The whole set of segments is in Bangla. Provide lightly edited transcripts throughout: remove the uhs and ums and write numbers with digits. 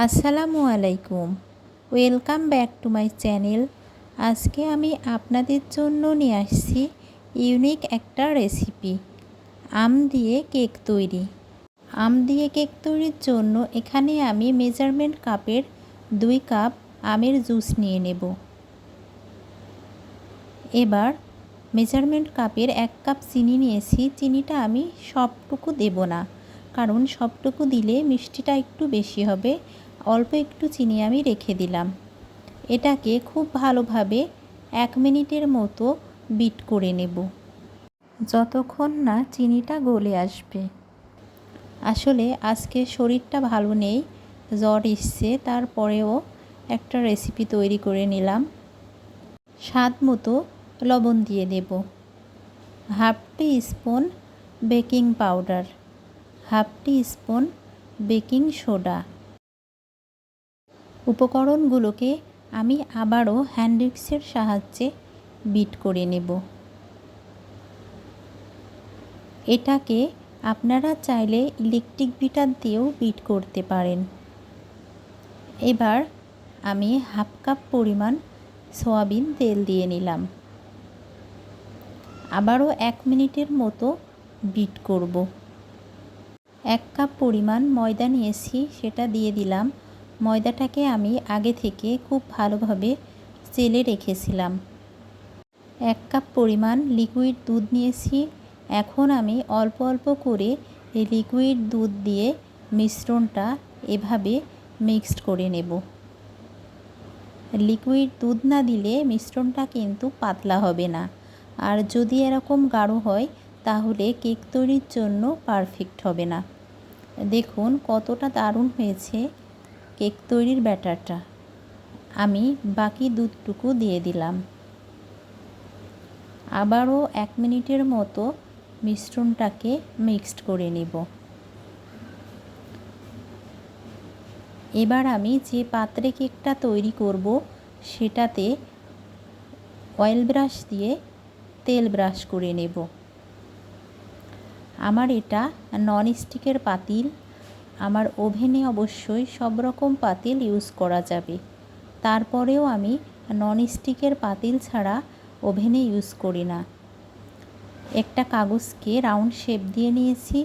আসসালামু আলাইকুম, welcome back to my channel. আজকে আমি আপনাদের জন্য নিয়ে আসছি ইউনিক একটা রেসিপি, আম দিয়ে কেক তৈরি। আম দিয়ে কেক তৈরির জন্য এখানে আমি মেজারমেন্ট কাপের 2 কাপ আমের জুস নিয়ে নেব। এবার মেজারমেন্ট কাপের 1 কাপ চিনি নিয়েছি। চিনিটা আমি সবটুকু দেব না, কারণ সবটুকু দিলে মিষ্টিটা একটু বেশি হবে। অল্প একটু চিনি আমি রেখে দিলাম। এটাকে খুব ভালোভাবে 1 মিনিটের মতো বিট করে নেব, যতক্ষণ না চিনিটা গলে আসবে। আসলে আজকে শরীরটা ভালো নেই, জ্বর এসছে, তারপরেও একটা রেসিপি তৈরি করে নিলাম। স্বাদ মতো লবণ দিয়ে দেব, হাফ টি স্পুন বেকিং পাউডার, হাফ টি স্পুন বেকিং সোডা। উপকরণগুলোকে আমি আবারও হ্যান্ড উইক্সের সাহায্যে বিট করে নেব। এটাকে আপনারা চাইলে ইলেকট্রিক বিটার দিয়েও বিট করতে পারেন। এবার আমি হাফ কাপ পরিমাণ সয়াবিন তেল দিয়ে নিলাম। আবারও 1 মিনিটের মতো বিট করব। 1 কাপ পরিমাণ ময়দা নিয়েছি, সেটা দিয়ে দিলাম। ময়দাটাকে আমি আগে থেকে খুব ভালোভাবে চেলে রেখেছিলাম। 1 কাপ পরিমাণ লিকুইড দুধ নিয়েছি। এখন আমি অল্প অল্প করে এই লিকুইড দুধ দিয়ে মিশ্রণটা এভাবে মিক্সড করে নেব। লিকুইড দুধ না দিলে মিশ্রণটা কিন্তু পাতলা হবে না, আর যদি এরকম গাঢ় হয় তাহলে কেক তৈরির জন্য পারফেক্ট হবে না। দেখুন কতটা দারুণ হয়েছে কেক তৈরির ব্যাটারটা। আমি বাকি দুধটুকু দিয়ে দিলাম। আবারও 1 মিনিটের মতো মিশ্রণটাকে মিক্সড করে নেব। এবার আমি যে পাত্রে কেকটা তৈরি করব সেটাতে অয়েল ব্রাশ দিয়ে তেল ব্রাশ করে নেব। আমার এটা নন স্টিকের পাতিল। আমার ওভেনে অবশ্যই সব রকম পাতিল ইউজ করা যাবে, তারপরেও আমি নন স্টিকের পাতিল ছাড়া ওভেনে ইউজ করি না। একটা কাগজকে রাউন্ড শেপ দিয়ে নিয়েছি,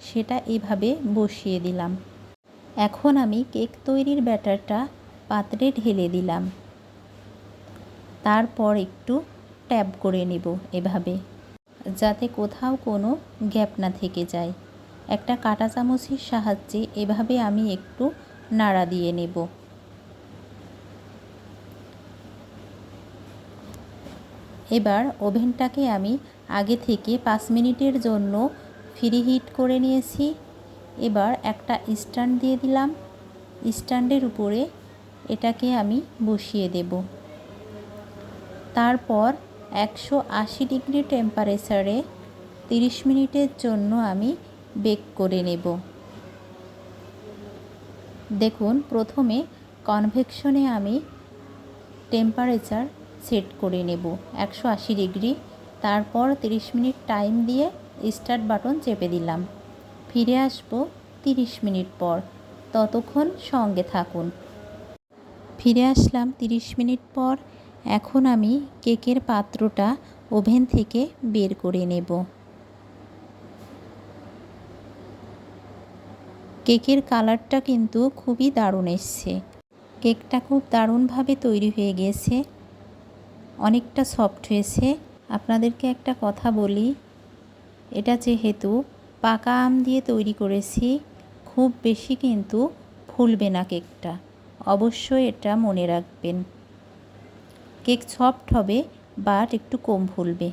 সেটা এভাবে বসিয়ে দিলাম। এখন আমি কেক তৈরির ব্যাটারটা পাত্রে ঢেলে দিলাম। তারপর একটু ট্যাপ করে নেব এভাবে, যাতে কোথাও কোনো গ্যাপ না থেকে যায়। একটা কাঁটা চামচের সাহায্যে এভাবে আমি একটু নাড়া দিয়ে নেব। এবার ওভেনটাকে আমি আগে থেকে 5 মিনিটের জন্য ফ্রি হিট করে নিয়েছি। এবার একটা স্ট্যান্ড দিয়ে দিলাম। স্ট্যান্ডের উপরে এটাকে আমি বসিয়ে দেব। তারপর 180 ডিগ্রি টেম্পারেচারে 30 মিনিটের জন্য আমি বেক করে নেব। দেখুন প্রথমে কনভেকশনে আমি টেম্পারেচার সেট করে নেব 180 ডিগ্রি। তারপর 30 মিনিট টাইম দিয়ে স্টার্ট বাটন চেপে দিলাম। ফিরে আসব 30 মিনিট পর, ততক্ষণ সঙ্গে থাকুন। ফিরে আসলাম 30 মিনিট পর। এখন আমি কেকের পাত্রটা ওভেন থেকে বের করে নেব। কেকের কালারটা কিন্তু খুবই দারুণ এসছে। কেকটা খুব দারুণভাবে তৈরি হয়ে গেছে, অনেকটা সফট হয়েছে। আপনাদেরকে একটা কথা বলি, এটা যেহেতু পাকা আম দিয়ে তৈরি করেছি, খুব বেশি কিন্তু ফুলবে না কেকটা, অবশ্যই এটা মনে রাখবেন। কেক সফট হবে, বাট একটু কম ফুলবে।